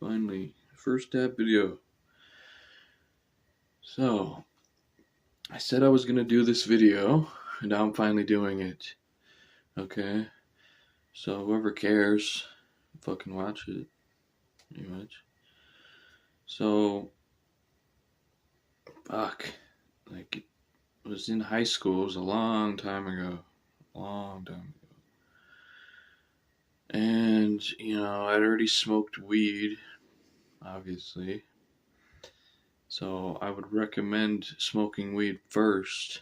Finally, first dab video. So, I said I was gonna do this video, and now I'm finally doing it. Okay? So, whoever cares, fucking watch it. Pretty much. So, fuck. Like, it was in high school. It was a long time ago. Long time ago. And, I'd already smoked weed, obviously. So, I would recommend smoking weed first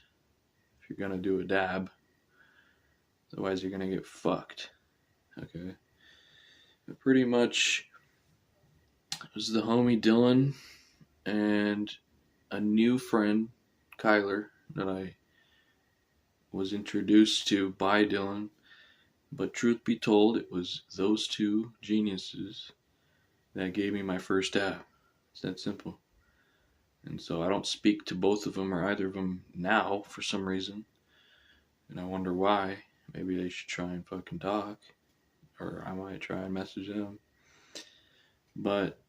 if you're gonna do a dab. Otherwise, you're gonna get fucked. Okay. But pretty much, it was the homie Dylan and a new friend, Kyler, that I was introduced to by Dylan. But truth be told, it was those two geniuses that gave me my first dab. It's that simple. And so I don't speak to both of them or either of them now for some reason. And I wonder why. Maybe they should try and fucking talk. Or I might try and message them. But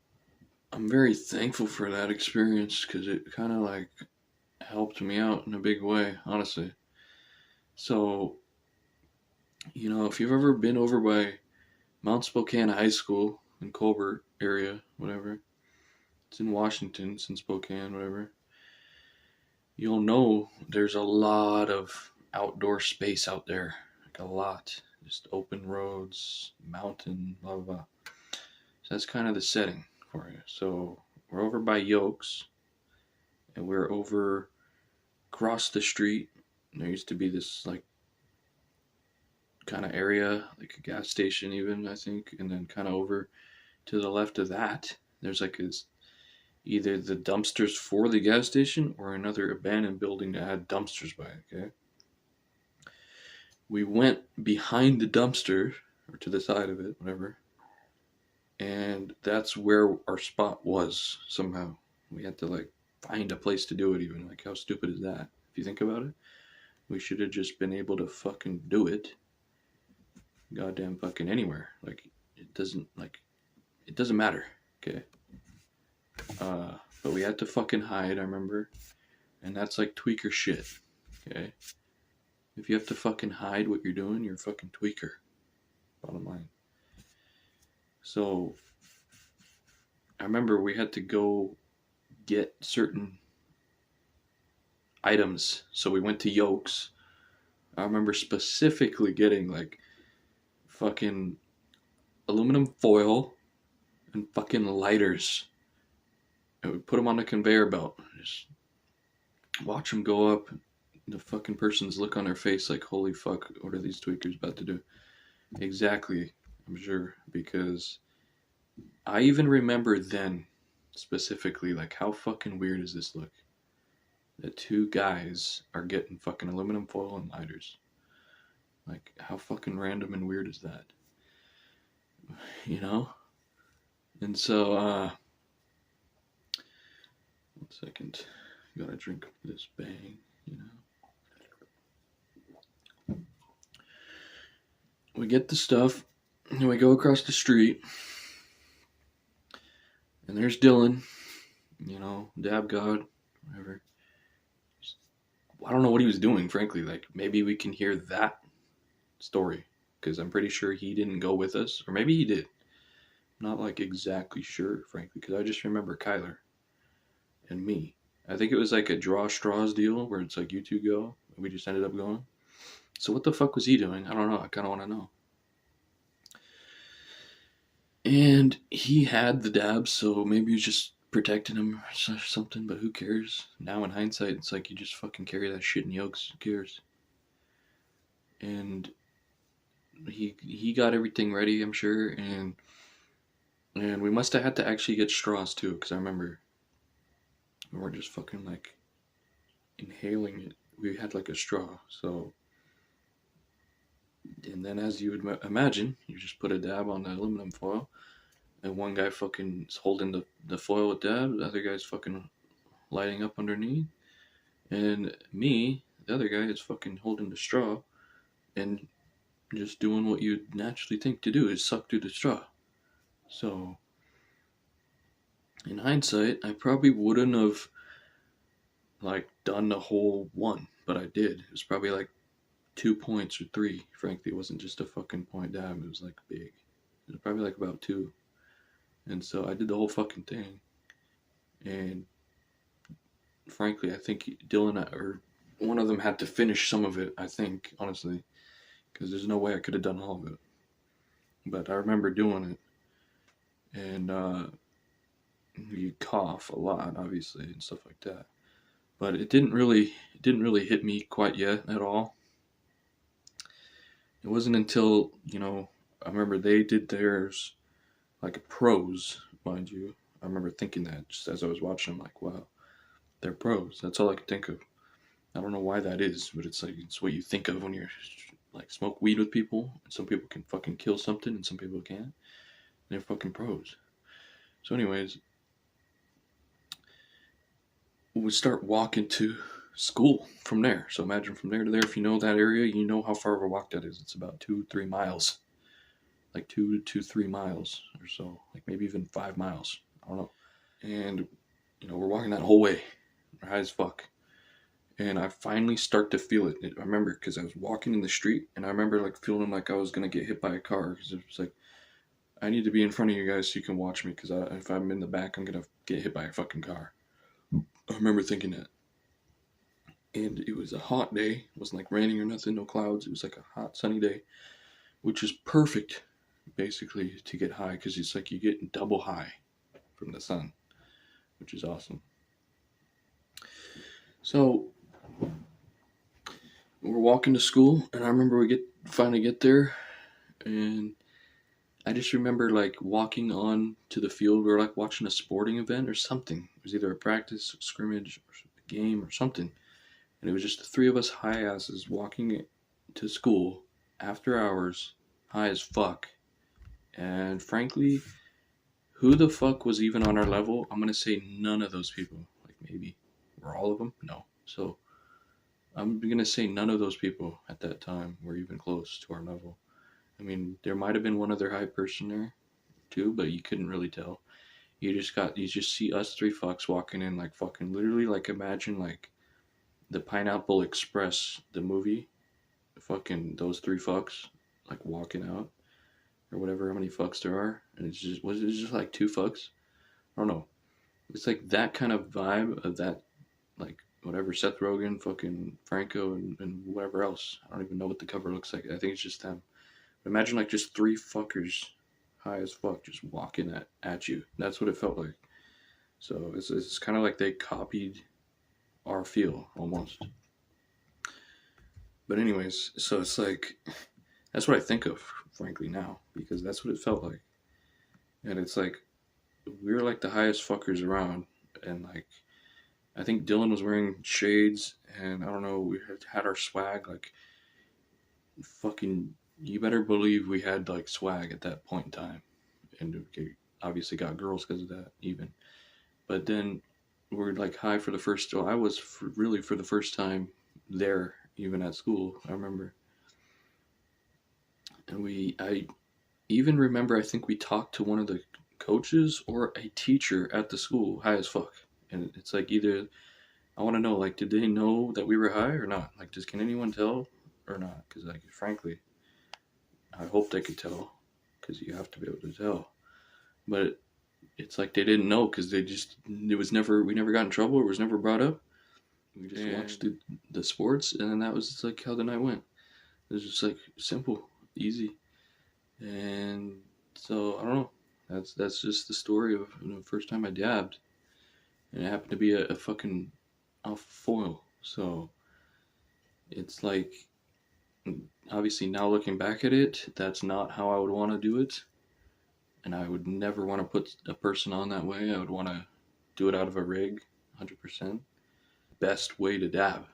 I'm very thankful for that experience because it kind of like helped me out in a big way, honestly. So, if you've ever been over by Mount Spokane High School in Colbert area, whatever, it's in Washington, it's in Spokane, whatever, you'll know there's a lot of outdoor space out there. Like a lot. Just open roads, mountain, blah, blah, blah. So that's kind of the setting for you. So we're over by Yokes, and we're over across the street. There used to be this like kind of area, like a gas station even, I think, and then kind of over to the left of that, there's like either the dumpsters for the gas station or another abandoned building that had dumpsters by it, okay? We went behind the dumpster, or to the side of it, whatever, and that's where our spot was somehow. We had to like find a place to do it even. Like, how stupid is that? If you think about it, we should have just been able to fucking do it goddamn fucking anywhere. Like, it doesn't matter, okay? But we had to fucking hide, I remember. And that's like tweaker shit, okay? If you have to fucking hide what you're doing, you're a fucking tweaker. Bottom line. So, I remember we had to go get certain items. So we went to Yokes. I remember specifically getting like fucking aluminum foil and fucking lighters. And we put them on a conveyor belt. Just watch them go up. The fucking person's look on their face like, holy fuck, what are these tweakers about to do? Exactly, I'm sure, because I even remember then specifically, like, how fucking weird does this look? That two guys are getting fucking aluminum foil and lighters. Like, how fucking random and weird is that? You know? And so, 1 second. Gotta drink this bang, We get the stuff, and we go across the street, and there's Dylan, dab god, whatever. I don't know what he was doing, frankly. Like, maybe we can hear that story, because I'm pretty sure he didn't go with us, or maybe he did. I'm not, like, exactly sure, frankly, because I just remember Kyler and me. I think it was like a draw straws deal, where it's like, you two go, and we just ended up going. So what the fuck was he doing? I don't know. I kind of want to know. And he had the dabs, so maybe he's just protecting him or something, but who cares? Now in hindsight, it's like you just fucking carry that shit in Yokes. Who cares? And he got everything ready, I'm sure, and we must have had to actually get straws too, because I remember we were just fucking like inhaling it. We had like a straw, so. And then, as you would imagine, you just put a dab on the aluminum foil, and one guy fucking is holding the foil with dab, the other guy's fucking lighting up underneath, and me, the other guy, is fucking holding the straw, and just doing what you'd naturally think to do, is suck through the straw. So, In hindsight, I probably wouldn't have like done the whole one, but I did. It was probably like 2 points or three. Frankly, it wasn't just a fucking point dab. It was like big. It was probably like about two. And so I did the whole fucking thing. And frankly, I think Dylan or one of them had to finish some of it. I think honestly, because there's no way I could have done all of it. But I remember doing it, and you cough a lot, obviously, and stuff like that. But it didn't really hit me quite yet at all. It wasn't until I remember they did theirs like pros, mind you. I remember thinking that just as I was watching. I'm like, wow, they're pros. That's all I could think of. I don't know why that is, but it's like it's what you think of when you're like smoke weed with people. Some people can fucking kill something, and some people can't. They're fucking pros. So, anyways, we start walking to school from there. So imagine from there to there. If you know that area, you know how far of a walk that is. It's about 2-3 miles, like 2 to 3 miles or so, like maybe even 5 miles. I don't know. And we're walking that whole way, we're high as fuck. And I finally start to feel it. I remember because I was walking in the street, and I remember like feeling like I was gonna get hit by a car because it was like I need to be in front of you guys so you can watch me because if I'm in the back, I'm gonna get hit by a fucking car. I remember thinking that. And it was a hot day. It wasn't like raining or nothing, no clouds. It was like a hot, sunny day, which is perfect, basically, to get high because it's like you get double high from the sun, which is awesome. So we're walking to school, and I remember we finally get there, and I just remember like walking on to the field. We were like watching a sporting event or something. It was either a practice, a scrimmage, or a game or something. And it was just the three of us high asses walking to school after hours, high as fuck. And frankly, who the fuck was even on our level? I'm gonna say none of those people. Like maybe were all of them? No. So I'm gonna say none of those people at that time were even close to our level. I mean, there might have been one other high person there too, but you couldn't really tell. You just see us three fucks walking in like fucking literally like imagine like the Pineapple Express, the movie, fucking those three fucks like walking out or whatever how many fucks there are, and was it just like two fucks? I don't know. It's like that kind of vibe of that like whatever Seth Rogen, fucking Franco, and whatever else. I don't even know what the cover looks like. I think it's just them. But imagine like just three fuckers high as fuck just walking at you. That's what it felt like. So it's kind of like they copied our feel almost. But anyways, so it's like that's what I think of, frankly, now because that's what it felt like. And it's like we were like the highest fuckers around, and like I think Dylan was wearing shades, and I don't know, we had our swag like fucking. You better believe we had like swag at that point in time, and we obviously got girls because of that even. But then we're like high for the first. So I was really for the first time there, even at school. I remember, and I even remember. I think we talked to one of the coaches or a teacher at the school, high as fuck. And it's like either I want to know, like, did they know that we were high or not? Like, can anyone tell or not? Because, like, frankly, I hope they could tell because you have to be able to tell. But it's like they didn't know because we never got in trouble. It was never brought up. We just watched the sports, and then that was just like how the night went. It was just like simple, easy, and so I don't know. That's just the story of the first time I dabbed, and it happened to be a fucking alpha foil. So it's like obviously now looking back at it, that's not how I would want to do it, and I would never want to put a person on that way. I would want to do it out of a rig, 100%. Best way to dab.